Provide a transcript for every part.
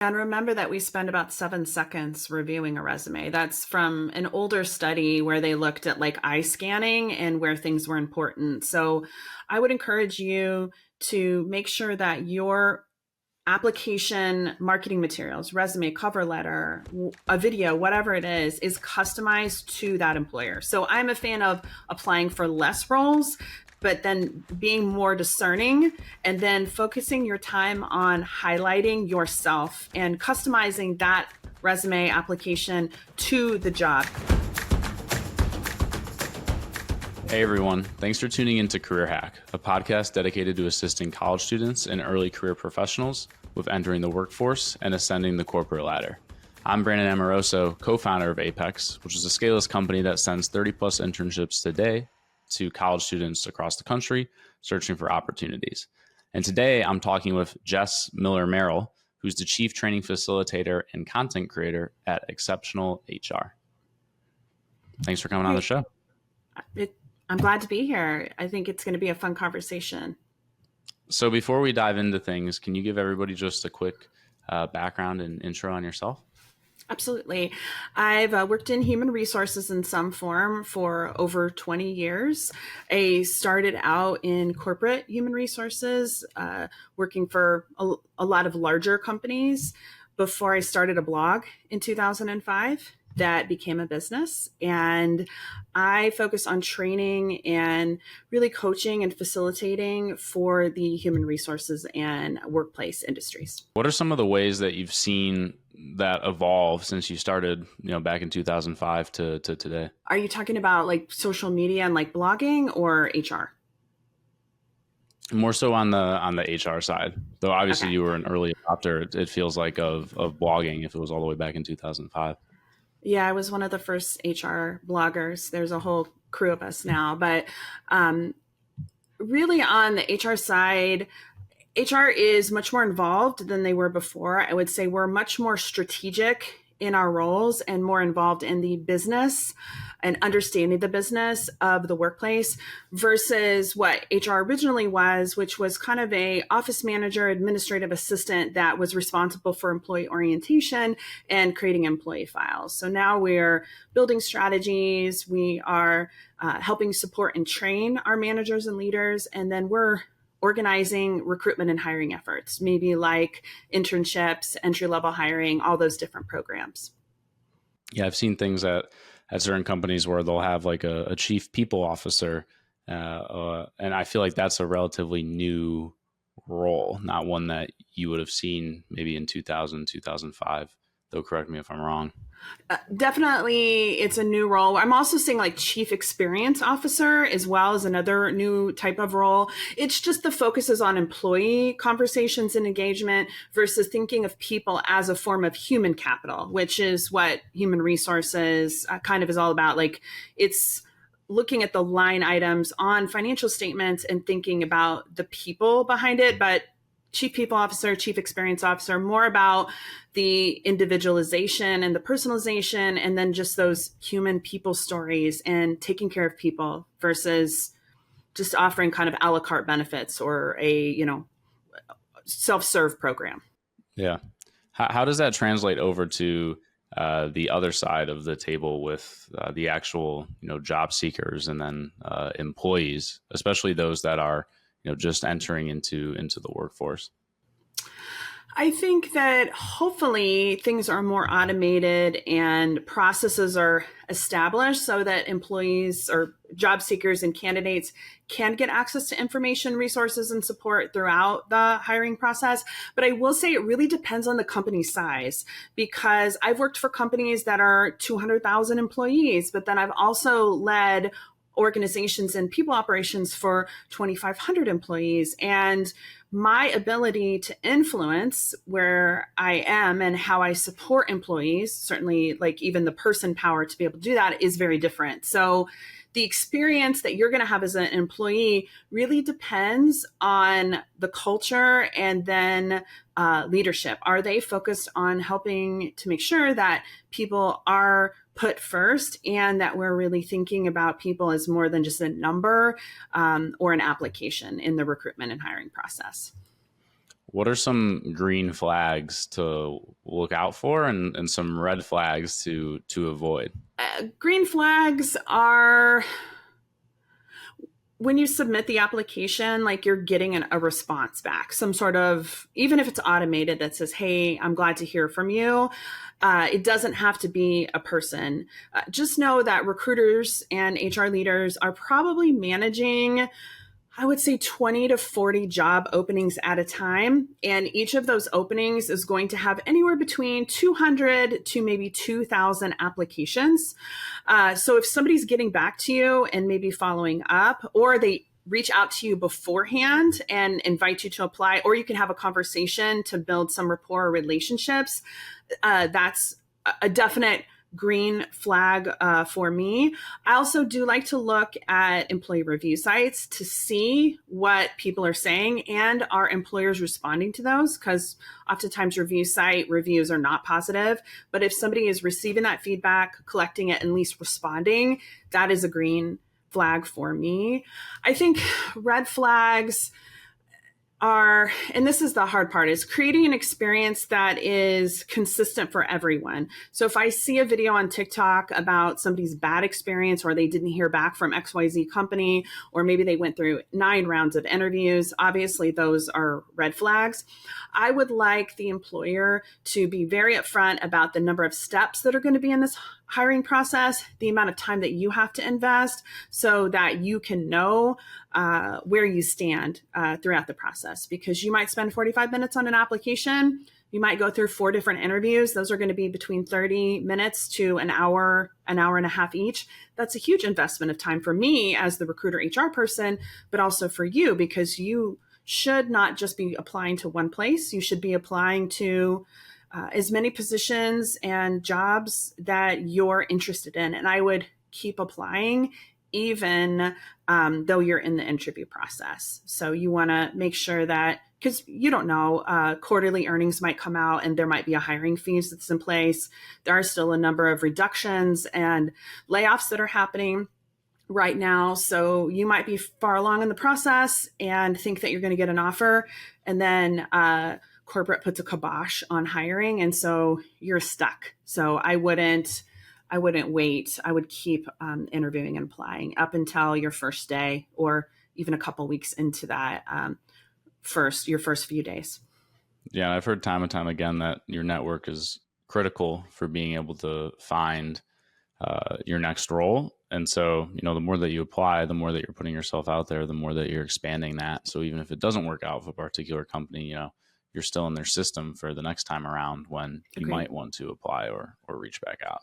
And remember that we spend about 7 seconds reviewing a resume. That's from an older study where they looked at like eye scanning and where things were important. So I would encourage you to make sure that your application marketing materials, resume, cover letter, a video, whatever it is customized to that employer. So I'm a fan of applying for less roles, but then being more discerning and then focusing your time on highlighting yourself and customizing that resume application to the job. Hey everyone, thanks for tuning into Career Hack, a podcast dedicated to assisting college students and early career professionals with entering the workforce and ascending the corporate ladder. I'm Brandon Amoroso, co-founder of Apex, which is a scaleless company that sends 30 plus internships today to college students across the country searching for opportunities. And today I'm talking with Jess Miller-Merrell, who's the chief training facilitator and content creator at Exceptional HR. Thanks for coming on the show. I'm glad to be here. I think it's going to be a fun conversation. So before we dive into things, can you give everybody just a quick background and intro on yourself? Absolutely. I've worked in human resources in some form for over 20 years. I started out in corporate human resources, working for a lot of larger companies before I started a blog in 2005 that became a business. And I focus on training and really coaching and facilitating for the human resources and workplace industries. What are some of the ways that you've seen that evolve since you started, back in 2005 to today? Are you talking about like social media and like blogging or HR? More so on the HR side, though obviously Okay. You were an early adopter, it feels like, of blogging if it was all the way back in 2005. Yeah, I was one of the first HR bloggers. There's a whole crew of us now, but really on the HR side, HR is much more involved than they were before. I would say we're much more strategic in our roles and more involved in the business and understanding the business of the workplace versus what HR originally was, which was kind of a office manager, administrative assistant that was responsible for employee orientation and creating employee files. So now we're building strategies. We are helping support and train our managers and leaders. And then we're organizing recruitment and hiring efforts, maybe like internships, entry-level hiring, all those different programs. Yeah, I've seen things at certain companies where they'll have like a chief people officer, and I feel like that's a relatively new role, not one that you would have seen maybe in 2000, 2005, though correct me if I'm wrong. Definitely, it's a new role. I'm also seeing like chief experience officer as well as another new type of role. It's just the focus is on employee conversations and engagement versus thinking of people as a form of human capital, which is what human resources kind of is all about. Like it's looking at the line items on financial statements and thinking about the people behind it, but chief people officer, chief experience officer, more about the individualization and the personalization, and then just those human people stories and taking care of people versus just offering kind of a la carte benefits or a, self-serve program. Yeah. How does that translate over to the other side of the table with the actual, job seekers and then employees, especially those that are just entering into the workforce? I think that hopefully things are more automated and processes are established so that employees or job seekers and candidates can get access to information, resources, and support throughout the hiring process. But I will say it really depends on the company size, because I've worked for companies that are 200,000 employees, but then I've also led organizations and people operations for 2,500 employees. And my ability to influence where I am and how I support employees, certainly like even the person power to be able to do that, is very different. So the experience that you're going to have as an employee really depends on the culture and then leadership. Are they focused on helping to make sure that people are put first and that we're really thinking about people as more than just a number or an application in the recruitment and hiring process? What are some green flags to look out for and some red flags to avoid? Green flags are when you submit the application, like you're getting a response back, some sort of, even if it's automated, that says, hey, I'm glad to hear from you. It doesn't have to be a person. Just know that recruiters and HR leaders are probably managing, I would say, 20 to 40 job openings at a time. And each of those openings is going to have anywhere between 200 to maybe 2,000 applications. So if somebody's getting back to you and maybe following up, or they reach out to you beforehand and invite you to apply, or you can have a conversation to build some rapport or relationships, that's a definite green flag for me. I also do like to look at employee review sites to see what people are saying and are employers responding to those, because oftentimes review site reviews are not positive. But if somebody is receiving that feedback, collecting it, and at least responding, that is a green flag for me. I think red flags are, and this is the hard part, is creating an experience that is consistent for everyone. So if I see a video on TikTok about somebody's bad experience, or they didn't hear back from XYZ company, or maybe they went through 9 rounds of interviews, obviously those are red flags. I would like the employer to be very upfront about the number of steps that are going to be in this hiring process, the amount of time that you have to invest, so that you can know where you stand throughout the process. Because you might spend 45 minutes on an application, you might go through 4 different interviews. Those are going to be between 30 minutes to an hour and a half each. That's a huge investment of time for me as the recruiter HR person, but also for you, because you should not just be applying to one place. You should be applying to as many positions and jobs that you're interested in. And I would keep applying even though you're in the interview process. So you want to make sure that, because you don't know, quarterly earnings might come out and there might be a hiring freeze that's in place. There are still a number of reductions and layoffs that are happening right now. So you might be far along in the process and think that you're going to get an offer, and then corporate puts a kibosh on hiring, and so you're stuck. So I wouldn't wait. I would keep interviewing and applying up until your first day, or even a couple weeks into that your first few days. Yeah, I've heard time and time again that your network is critical for being able to find your next role. And so, the more that you apply, the more that you're putting yourself out there, the more that you're expanding that. So even if it doesn't work out with a particular company, you're still in their system for the next time around when you might want to apply or reach back out.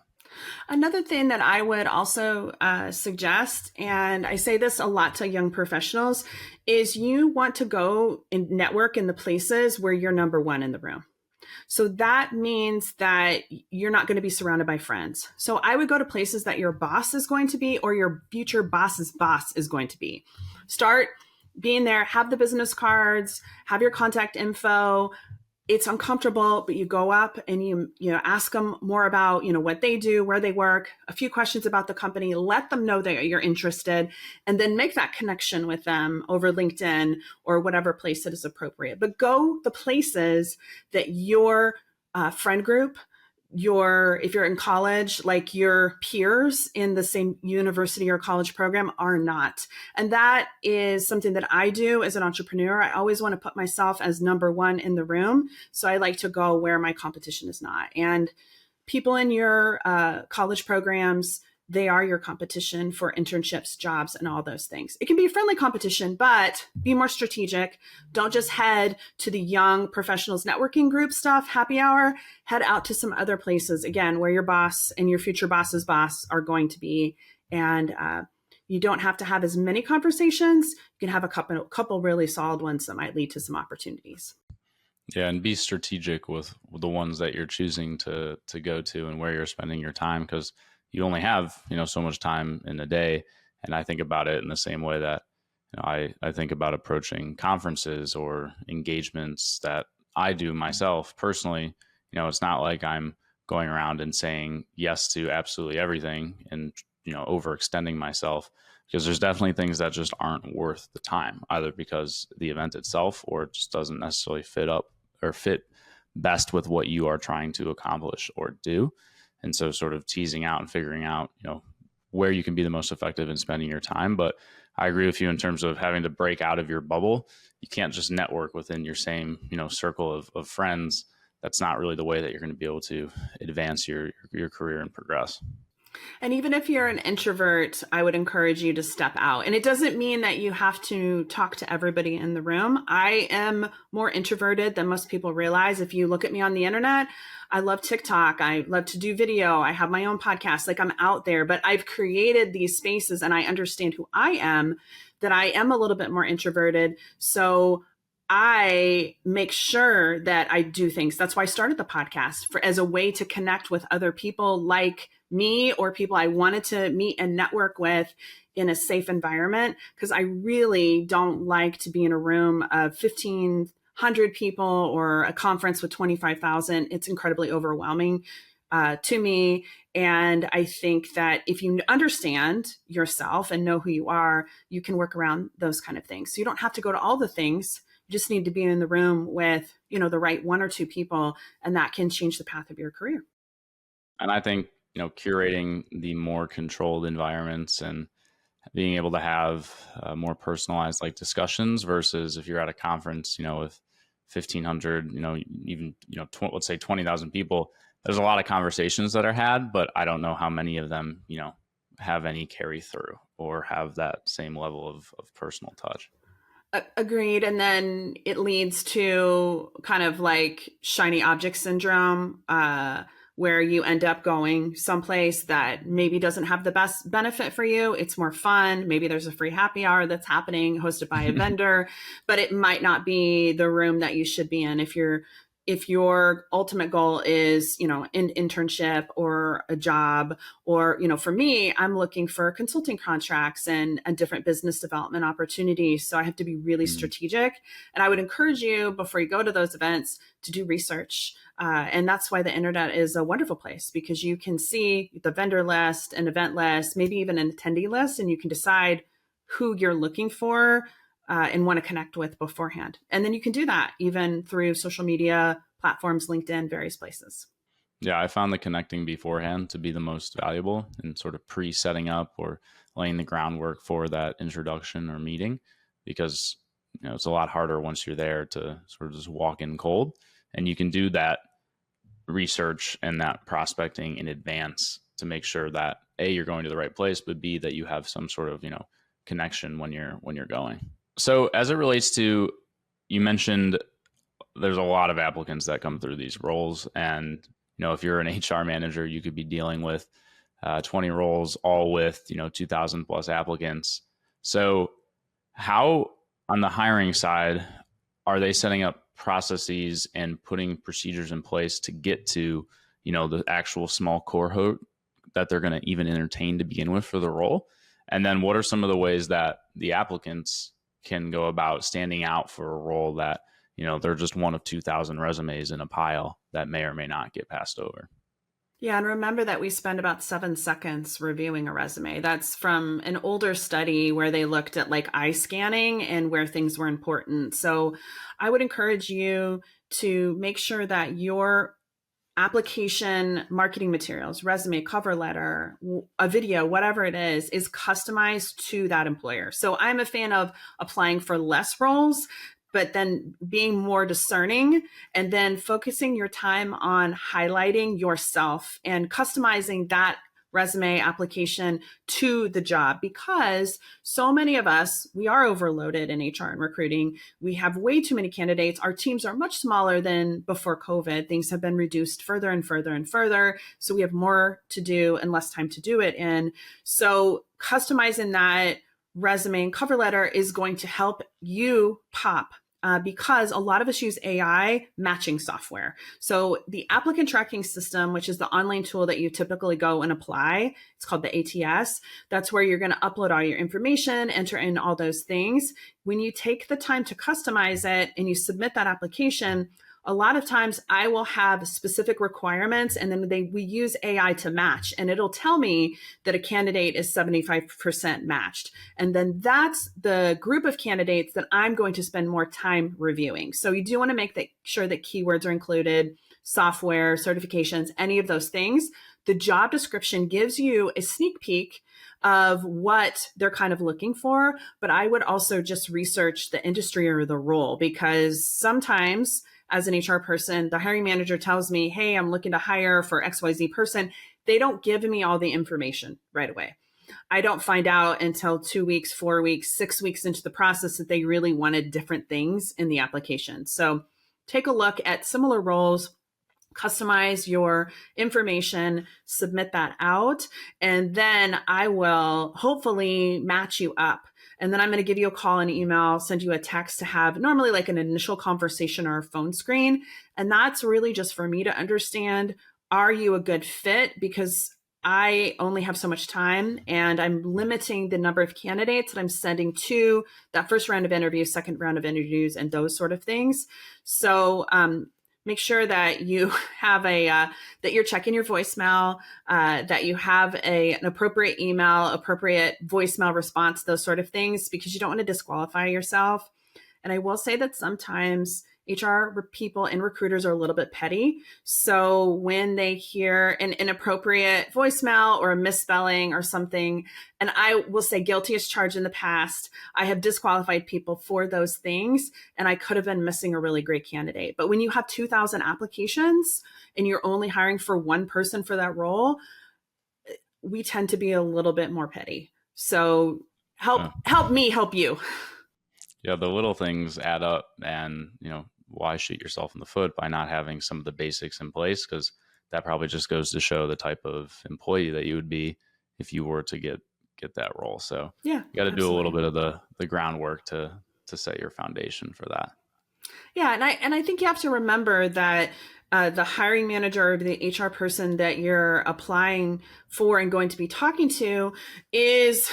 Another thing that I would also suggest, and I say this a lot to young professionals, is you want to go and network in the places where you're number one in the room. So that means that you're not going to be surrounded by friends. So I would go to places that your boss is going to be, or your future boss's boss is going to be. Start being there, have the business cards, have your contact info. It's uncomfortable, but you go up and you ask them more about, what they do, where they work, a few questions about the company, let them know that you're interested, and then make that connection with them over LinkedIn or whatever place that is appropriate. But go the places that your friend group, if you're in college, like your peers in the same university or college program are not. And that is something that I do as an entrepreneur. I always want to put myself as number one in the room. So I like to go where my competition is not. And people in your college programs, they are your competition for internships, jobs, and all those things. It can be a friendly competition, but be more strategic. Don't just head to the young professionals networking group stuff, happy hour. Head out to some other places, again, where your boss and your future boss's boss are going to be. And you don't have to have as many conversations. You can have a couple really solid ones that might lead to some opportunities. Yeah, and be strategic with the ones that you're choosing to go to and where you're spending your time, because you only have, so much time in a day. And I think about it in the same way that, I think about approaching conferences or engagements that I do myself personally. It's not like I'm going around and saying yes to absolutely everything and, overextending myself, because there's definitely things that just aren't worth the time, either because the event itself or it just doesn't necessarily fit up or fit best with what you are trying to accomplish or do. And so sort of teasing out and figuring out, where you can be the most effective in spending your time. But I agree with you in terms of having to break out of your bubble. You can't just network within your same, circle of friends. That's not really the way that you're going to be able to advance your career and progress. And even if you're an introvert, I would encourage you to step out. And it doesn't mean that you have to talk to everybody in the room. I am more introverted than most people realize. If you look at me on the internet, I love TikTok. I love to do video. I have my own podcast. Like, I'm out there, but I've created these spaces and I understand who I am, that I am a little bit more introverted. So I make sure that I do things. That's why I started the podcast, as a way to connect with other people like me, or people I wanted to meet and network with in a safe environment. Because I really don't like to be in a room of 1,500 people or a conference with 25,000. It's incredibly overwhelming to me. And I think that if you understand yourself and know who you are, you can work around those kind of things. So you don't have to go to all the things. You just need to be in the room with, the right one or two people, and that can change the path of your career. And I think, curating the more controlled environments and being able to have more personalized discussions versus if you're at a conference, with 1,500, even, let's say 20,000 people, there's a lot of conversations that are had, but I don't know how many of them, have any carry through or have that same level of personal touch. Agreed. And then it leads to kind of like shiny object syndrome, where you end up going someplace that maybe doesn't have the best benefit for you. It's more fun. Maybe there's a free happy hour that's happening, hosted by a vendor, but it might not be the room that you should be in. If your ultimate goal is, an internship or a job, or, for me, I'm looking for consulting contracts and different business development opportunities. So I have to be really strategic. And I would encourage you, before you go to those events, to do research. And that's why the internet is a wonderful place, because you can see the vendor list, an event list, maybe even an attendee list, and you can decide who you're looking for and want to connect with beforehand. And then you can do that even through social media platforms, LinkedIn, various places. Yeah, I found the connecting beforehand to be the most valuable and sort of pre-setting up or laying the groundwork for that introduction or meeting, because it's a lot harder once you're there to sort of just walk in cold. And you can do that research and that prospecting in advance to make sure that A, you're going to the right place, but B, that you have some sort of, connection when you're going. So as it relates to, you mentioned there's a lot of applicants that come through these roles. And, if you're an HR manager, you could be dealing with 20 roles, all with, 2,000 plus applicants. So how, on the hiring side, are they setting up processes and putting procedures in place to get to, the actual small cohort that they're going to even entertain to begin with for the role? And then what are some of the ways that the applicants can go about standing out for a role that, they're just one of 2,000 resumes in a pile that may or may not get passed over? Yeah, and remember that we spend about 7 seconds reviewing a resume. That's from an older study where they looked at eye scanning and where things were important. So I would encourage you to make sure that your application marketing materials, resume, cover letter, a video, whatever it is customized to that employer. So I'm a fan of applying for less roles, but then being more discerning and then focusing your time on highlighting yourself and customizing that resume application to the job, because so many of us, we are overloaded in HR and recruiting. We have way too many candidates. Our teams are much smaller than before COVID. Things have been reduced further and further and further. So we have more to do and less time to do it in. So customizing that resume and cover letter is going to help you pop. Because a lot of us use AI matching software. So the applicant tracking system, which is the online tool that you typically go and apply, it's called the ATS. That's where you're going to upload all your information, enter in all those things. When you take the time to customize it and you submit that application, A lot of times I will have specific requirements and then we use AI to match, and it'll tell me that a candidate is 75% matched. And then that's the group of candidates that I'm going to spend more time reviewing. So you do want to make sure that keywords are included, software, certifications, any of those things. The job description gives you a sneak peek of what they're kind of looking for, but I would also just research the industry or the role, because sometimes as an HR person, the hiring manager tells me, hey, I'm looking to hire for XYZ person. They don't give me all the information right away. I don't find out until 2 weeks, 4 weeks, 6 weeks into the process that they really wanted different things in the application. So take a look at similar roles, customize your information, submit that out, and then I will hopefully match you up. And then I'm going to give you a call and email, send you a text to have normally like an initial conversation or a phone screen. And that's really just for me to understand, are you a good fit? Because I only have so much time and I'm limiting the number of candidates that I'm sending to that first round of interviews, second round of interviews, and those sort of things. So, make sure that you have that you're checking your voicemail, that you have an appropriate email, appropriate voicemail response, those sort of things, because you don't want to disqualify yourself. And I will say that sometimes HR people and recruiters are a little bit petty. So when they hear an inappropriate voicemail or a misspelling or something, and I will say guilty as charged in the past, I have disqualified people for those things, and I could have been missing a really great candidate. But when you have 2,000 applications and you're only hiring for one person for that role, we tend to be a little bit more petty. So help me help you. Yeah, the little things add up, and why shoot yourself in the foot by not having some of the basics in place? Because that probably just goes to show the type of employee that you would be if you were to get that role. So yeah, you got to do a little bit of the groundwork to set your foundation for that. Yeah, and I think you have to remember that the hiring manager or the HR person that you're applying for and going to be talking to is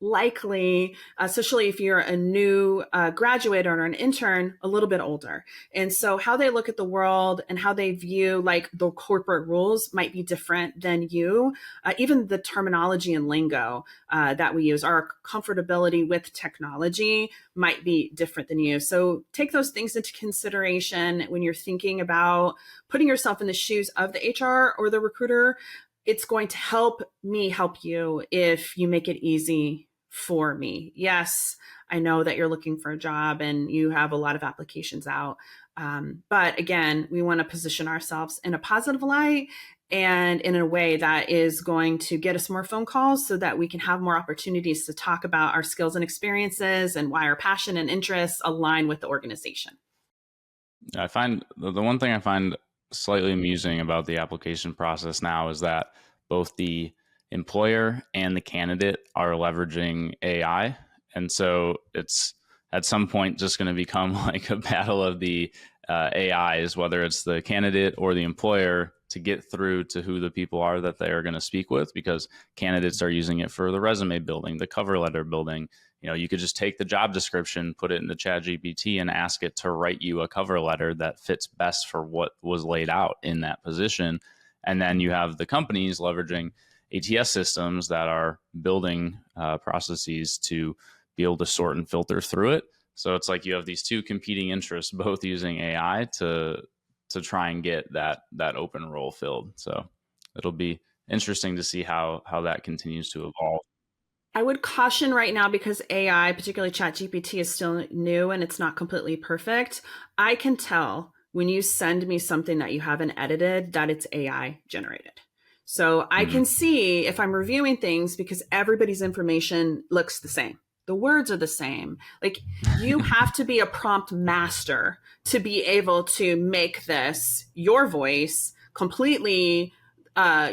likely, especially if you're a new graduate or an intern, a little bit older. And so how they look at the world and how they view like the corporate rules might be different than you. Even the terminology and lingo that we use, our comfortability with technology might be different than you. So take those things into consideration when you're thinking about putting yourself in the shoes of the HR or the recruiter. It's going to help me help you if you make it easy for me. Yes, I know that you're looking for a job and you have a lot of applications out. But again, we want to position ourselves in a positive light and in a way that is going to get us more phone calls so that we can have more opportunities to talk about our skills and experiences and why our passion and interests align with the organization. I find the one thing I find slightly amusing about the application process now is that both the employer and the candidate are leveraging AI. And so it's at some point just going to become like a battle of the AIs, whether it's the candidate or the employer, to get through to who the people are that they are going to speak with, because candidates are using it for the resume building, the cover letter building. You could just take the job description, put it in the ChatGPT and ask it to write you a cover letter that fits best for what was laid out in that position. And then you have the companies leveraging ATS systems that are building processes to be able to sort and filter through it. So it's like you have these two competing interests, both using AI to try and get that open role filled. So it'll be interesting to see how that continues to evolve. I would caution right now, because AI, particularly ChatGPT, is still new and it's not completely perfect. I can tell when you send me something that you haven't edited that it's AI generated. So I can see if I'm reviewing things, because everybody's information looks the same. The words are the same. Like, you have to be a prompt master to be able to make this your voice, completely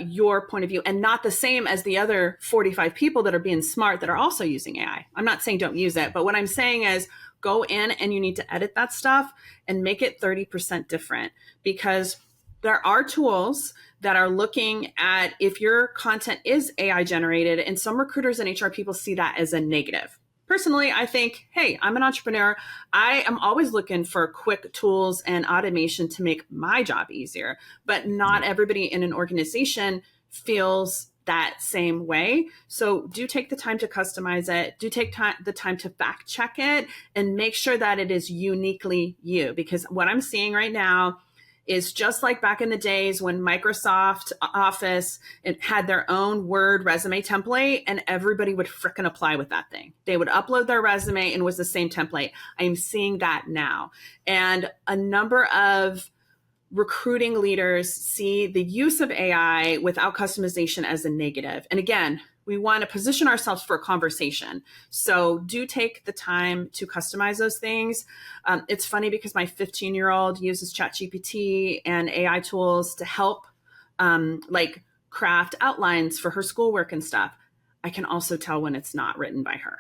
your point of view, and not the same as the other 45 people that are being smart that are also using AI. I'm not saying don't use it, but what I'm saying is go in and you need to edit that stuff and make it 30% different, because there are tools that are looking at if your content is AI generated, and some recruiters and HR people see that as a negative. Personally, I think, hey, I'm an entrepreneur. I am always looking for quick tools and automation to make my job easier, but not everybody in an organization feels that same way. So do take the time to customize it. Do take the time to fact check it and make sure that it is uniquely you. Because what I'm seeing right now is just like back in the days when Microsoft Office it had their own Word resume template and everybody would frickin' apply with that thing. They would upload their resume and it was the same template. I'm seeing that now. And a number of recruiting leaders see the use of AI without customization as a negative. And again, we want to position ourselves for a conversation. So do take the time to customize those things. It's funny because my 15-year-old uses ChatGPT and AI tools to help like craft outlines for her schoolwork and stuff. I can also tell when it's not written by her.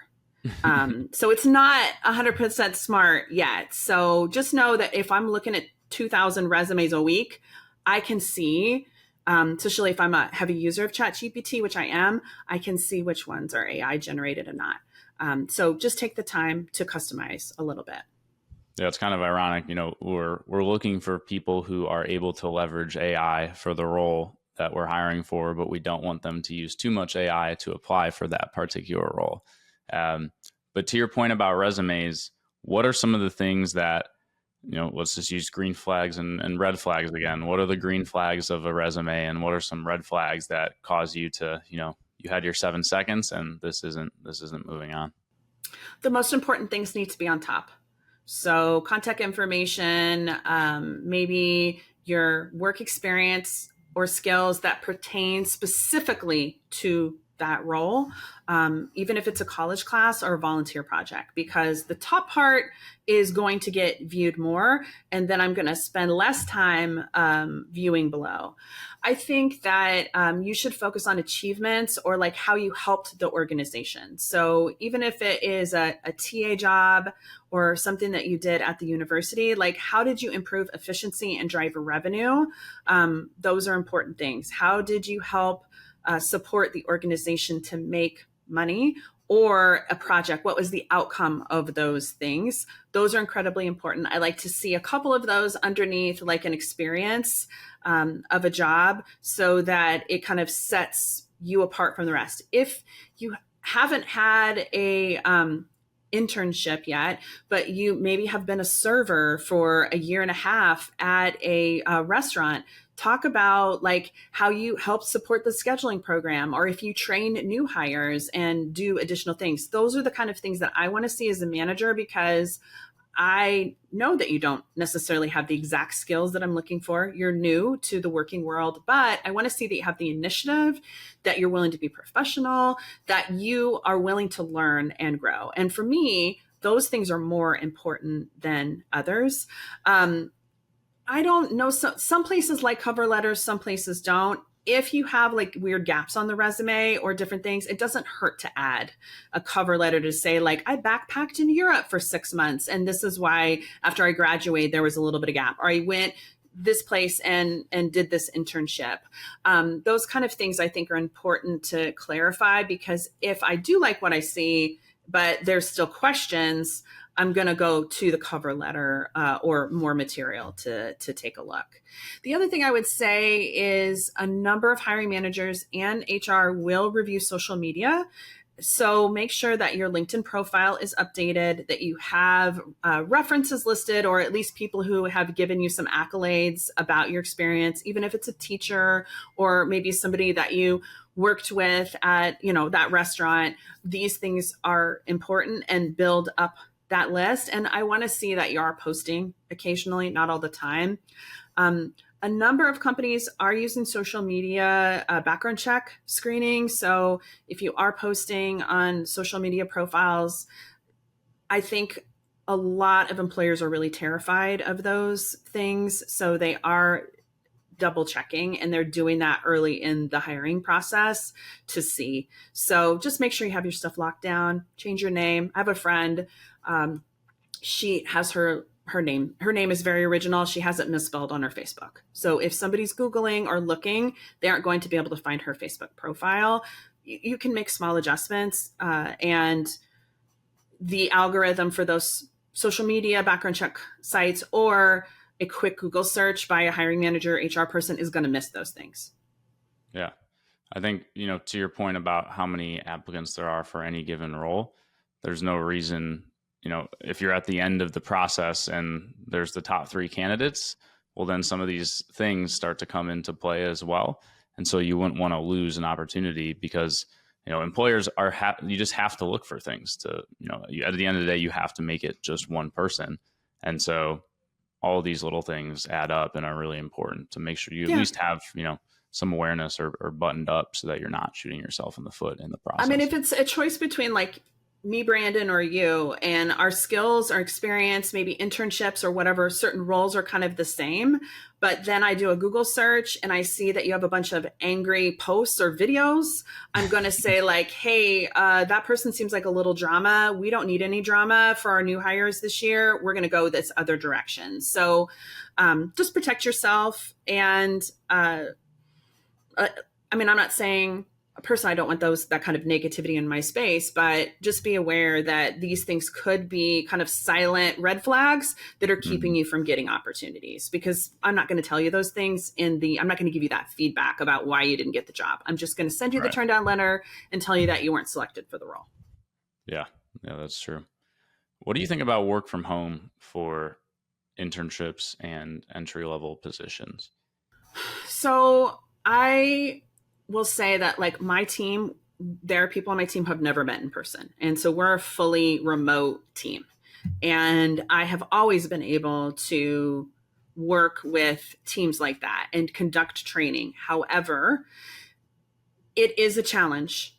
So it's not 100% smart yet. So just know that if I'm looking at 2,000 resumes a week, I can see, especially if I'm a heavy user of ChatGPT, which I am, I can see which ones are AI generated and not. So just take the time to customize a little bit. Yeah, it's kind of ironic. We're looking for people who are able to leverage AI for the role that we're hiring for, but we don't want them to use too much AI to apply for that particular role. But to your point about resumes, what are some of the things that, let's just use green flags and red flags again. What are the green flags of a resume and what are some red flags that cause you to, you had your 7 seconds and this isn't moving on? The most important things need to be on top. So contact information, maybe your work experience or skills that pertain specifically to that role, even if it's a college class or a volunteer project, because the top part is going to get viewed more, and then I'm going to spend less time viewing below. I think that you should focus on achievements or like how you helped the organization. So even if it is a TA job or something that you did at the university, like how did you improve efficiency and drive revenue? Those are important things. How did you help support the organization to make money or a project? What was the outcome of those things? Those are incredibly important. I like to see a couple of those underneath like an experience of a job so that it kind of sets you apart from the rest. If you haven't had a internship yet, but you maybe have been a server for a year and a half at a restaurant, talk about like how you help support the scheduling program, or if you train new hires and do additional things. Those are the kind of things that I want to see as a manager, because I know that you don't necessarily have the exact skills that I'm looking for. You're new to the working world, but I want to see that you have the initiative, that you're willing to be professional, that you are willing to learn and grow. And for me, those things are more important than others. I don't know. Some places like cover letters, some places don't. If you have like weird gaps on the resume or different things, it doesn't hurt to add a cover letter to say like, I backpacked in Europe for 6 months. And this is why after I graduated, there was a little bit of gap, or I went this place and did this internship. Those kind of things I think are important to clarify, because if I do like what I see, but there's still questions, I'm going to go to the cover letter or more material to take a look. The other thing I would say is a number of hiring managers and HR will review social media. So make sure that your LinkedIn profile is updated, that you have references listed, or at least people who have given you some accolades about your experience, even if it's a teacher or maybe somebody that you worked with at, that restaurant. These things are important and build up that list. And I want to see that you are posting occasionally, not all the time. A number of companies are using social media background check screening. So if you are posting on social media profiles, I think a lot of employers are really terrified of those things. So they are double checking, and they're doing that early in the hiring process to see. So just make sure you have your stuff locked down, change your name. I have a friend, she has her name. Her name is very original. She has it misspelled on her Facebook. So if somebody's Googling or looking, they aren't going to be able to find her Facebook profile. You can make small adjustments and the algorithm for those social media background check sites or a quick Google search by a hiring manager, HR person is going to miss those things. Yeah. I think, to your point about how many applicants there are for any given role, there's no reason, if you're at the end of the process and there's the top 3 candidates, well, then some of these things start to come into play as well. And so you wouldn't want to lose an opportunity because, employers you just have to look for things to, at the end of the day, you have to make it just one person. And so all of these little things add up and are really important to make sure you at least have, some awareness or buttoned up so that you're not shooting yourself in the foot in the process. I mean, if it's a choice between like me, Brandon, or you, and our skills, our experience, maybe internships or whatever, certain roles are kind of the same, but then I do a Google search and I see that you have a bunch of angry posts or videos, I'm going to say like, hey, that person seems like a little drama. We don't need any drama for our new hires this year. We're going to go this other direction. So just protect yourself. And I mean, I'm not saying personally, I don't want that kind of negativity in my space, but just be aware that these things could be kind of silent red flags that are keeping you from getting opportunities, because I'm not going to tell you those things I'm not going to give you that feedback about why you didn't get the job. I'm just going to send you the turn down letter and tell you that you weren't selected for the role. Yeah, that's true. What do you think about work from home for internships and entry level positions? So I will say that like my team, there are people on my team who have never met in person. And so we're a fully remote team. And I have always been able to work with teams like that and conduct training. However, it is a challenge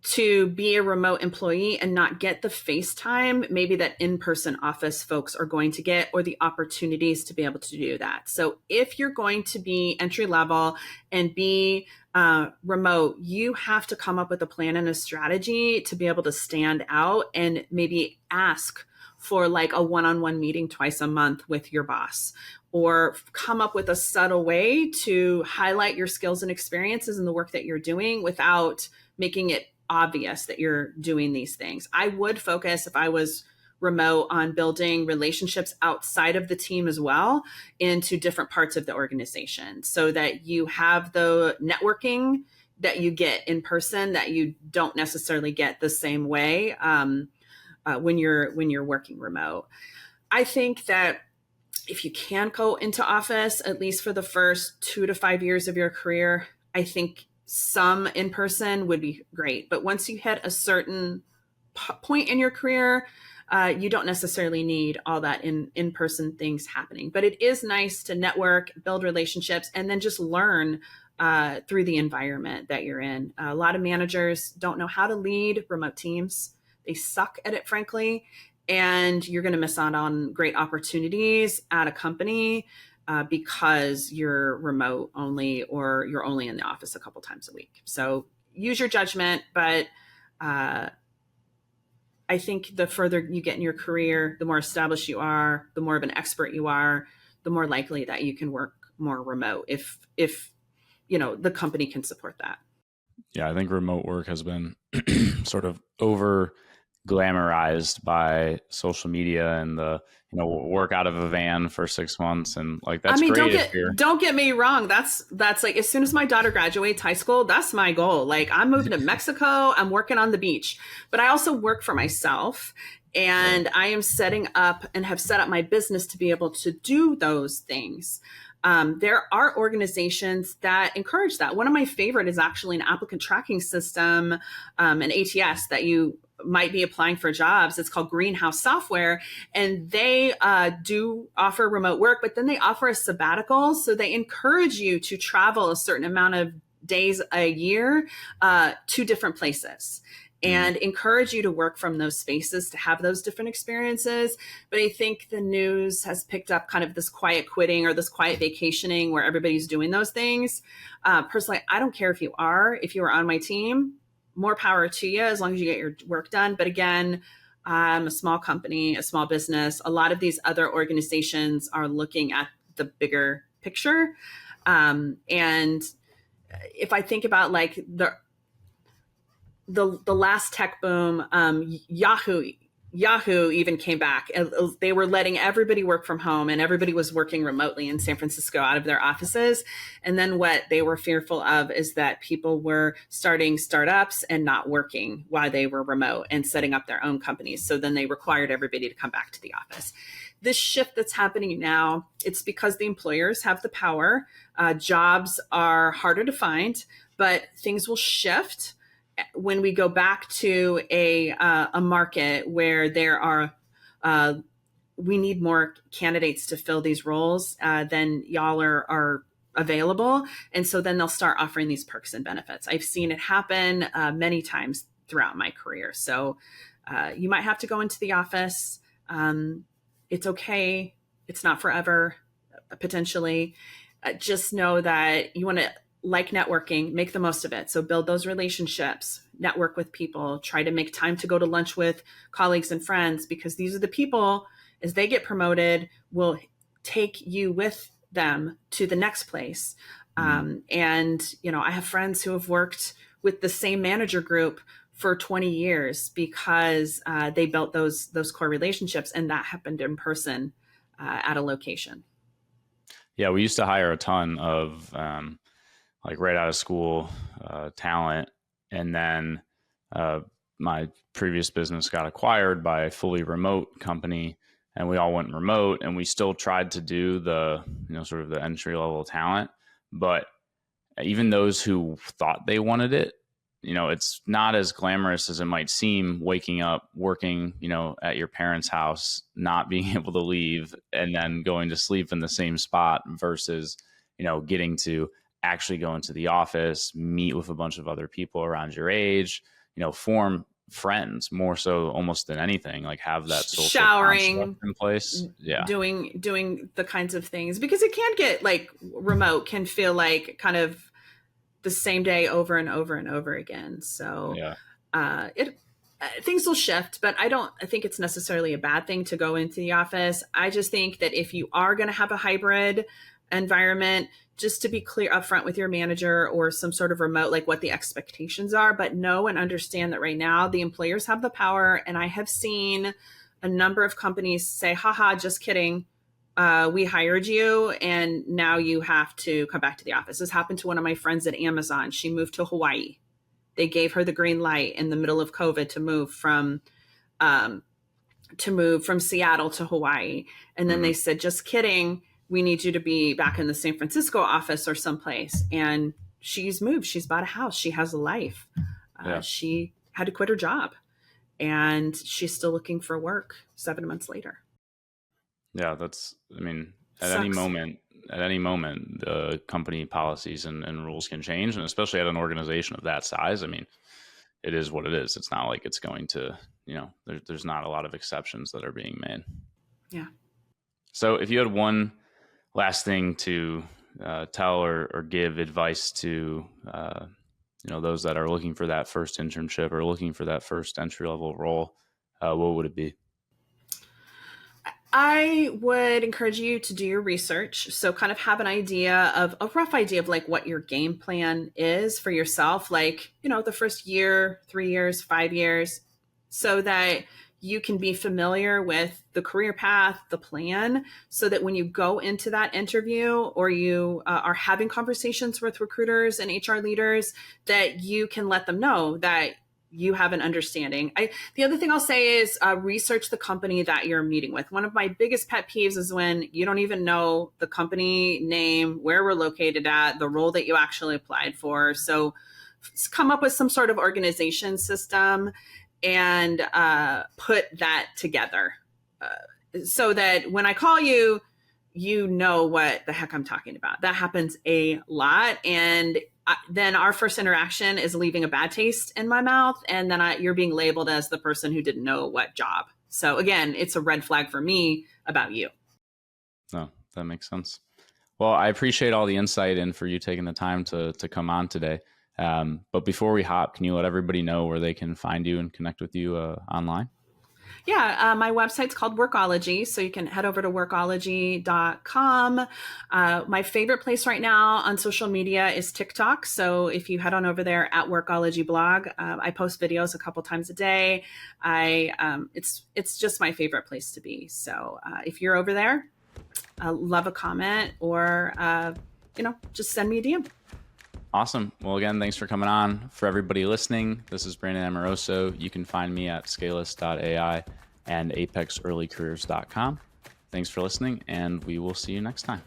to be a remote employee and not get the face time maybe that in-person office folks are going to get, or the opportunities to be able to do that. So if you're going to be entry level and be remote, you have to come up with a plan and a strategy to be able to stand out and maybe ask for like a one-on-one meeting twice a month with your boss, or come up with a subtle way to highlight your skills and experiences in the work that you're doing without making it obvious that you're doing these things. I would focus, if I was remote, on building relationships outside of the team as well into different parts of the organization, so that you have the networking that you get in person that you don't necessarily get the same way when you're working remote. I think that if you can go into office, at least for the first 2 to 5 years of your career, I think some in person would be great. But once you hit a certain point in your career, you don't necessarily need all that in-person things happening. But it is nice to network, build relationships, and then just learn through the environment that you're in. A lot of managers don't know how to lead remote teams. They suck at it, frankly. And you're going to miss out on great opportunities at a company because you're remote only, or you're only in the office a couple times a week. So use your judgment, but I think the further you get in your career, the more established you are, the more of an expert you are, the more likely that you can work more remote if the company can support that. Yeah, I think remote work has been sort of over glamorized by social media and the work out of a van for 6 months, and like that's great. Don't get me wrong, that's like, as soon as my daughter graduates high school, that's my goal. Like, I'm moving to Mexico, I'm working on the beach, but I also work for myself, and I am setting up and have set up my business to be able to do those things. There are organizations that encourage that. One of my favorite is actually an applicant tracking system, an ATS, that you might be applying for jobs. It's called Greenhouse Software, and they do offer remote work, but then they offer a sabbatical. So they encourage you to travel a certain amount of days a year to different places, and encourage you to work from those spaces to have those different experiences. But I think the news has picked up kind of this quiet quitting or this quiet vacationing where everybody's doing those things. Personally, I don't care if you are on my team, more power to you, as long as you get your work done. But again, I'm a small company, a small business. A lot of these other organizations are looking at the bigger picture. And if I think about like the last tech boom, Yahoo Yahoo even came back. They were letting everybody work from home, and everybody was working remotely in San Francisco out of their offices. And then what they were fearful of is that people were starting startups and not working while they were remote and setting up their own companies. So then they required everybody to come back to the office. This shift that's happening now, it's because the employers have the power. Jobs are harder to find, but things will shift when we go back to a market where there are we need more candidates to fill these roles than y'all are available. And so then they'll start offering these perks and benefits. I've seen it happen many times throughout my career. So you might have to go into the office. It's okay. It's not forever, potentially. Just know that you want to like networking, make the most of it. So build those relationships, network with people, try to make time to go to lunch with colleagues and friends, because these are the people, as they get promoted, will take you with them to the next place. And, I have friends who have worked with the same manager group for 20 years because they built those core relationships, and that happened in person at a location. Yeah, we used to hire a ton of like right out of school talent. And then my previous business got acquired by a fully remote company, and we all went remote, and we still tried to do the, sort of the entry level talent. But even those who thought they wanted it, it's not as glamorous as it might seem, waking up, working, at your parents' house, not being able to leave, and then going to sleep in the same spot versus, getting to actually go into the office, meet with a bunch of other people around your age, form friends more so almost than anything, like have that social showering in place. Yeah. Doing the kinds of things, because it can get like remote can feel like kind of the same day over and over and over again. So yeah. Things will shift, but I think it's necessarily a bad thing to go into the office. I just think that if you are going to have a hybrid environment, just to be clear upfront with your manager or some sort of remote, like what the expectations are, but know and understand that right now the employers have the power. And I have seen a number of companies say, haha, just kidding. We hired you and now you have to come back to the office. This happened to one of my friends at Amazon. She moved to Hawaii. They gave her the green light in the middle of COVID to move from Seattle to Hawaii. And then they said, just kidding. We need you to be back in the San Francisco office or someplace. And she's moved. She's bought a house. She has a life. She had to quit her job, and she's still looking for work 7 months later. Yeah, at any moment, the company policies and rules can change. And especially at an organization of that size, it is what it is. It's not like it's going to, there's not a lot of exceptions that are being made. Yeah. So if you had one last thing to tell or give advice to, those that are looking for that first internship or looking for that first entry level role, what would it be? I would encourage you to do your research. So kind of have a rough idea of like what your game plan is for yourself, like, the first year, 3 years, 5 years, so that you can be familiar with the career path, the plan, so that when you go into that interview or you are having conversations with recruiters and HR leaders, that you can let them know that you have an understanding. The other thing I'll say is research the company that you're meeting with. One of my biggest pet peeves is when you don't even know the company name, where we're located at, the role that you actually applied for. So come up with some sort of organization system and put that together so that when I call you, you know what the heck I'm talking about. That happens a lot. And then our first interaction is leaving a bad taste in my mouth. And then you're being labeled as the person who didn't know what job. So again, it's a red flag for me about you. No, that makes sense. Well, I appreciate all the insight and for you taking the time to come on today. But before we hop, can you let everybody know where they can find you and connect with you online? Yeah, my website's called Workology, so you can head over to workology.com. My favorite place right now on social media is TikTok. So if you head on over there at Workology blog, I post videos a couple times a day. It's just my favorite place to be. So if you're over there, love a comment or just send me a DM. Awesome. Well, again, thanks for coming on. For everybody listening, this is Brandon Amoroso. You can find me at scalus.ai and apexearlycareers.com. Thanks for listening, and we will see you next time.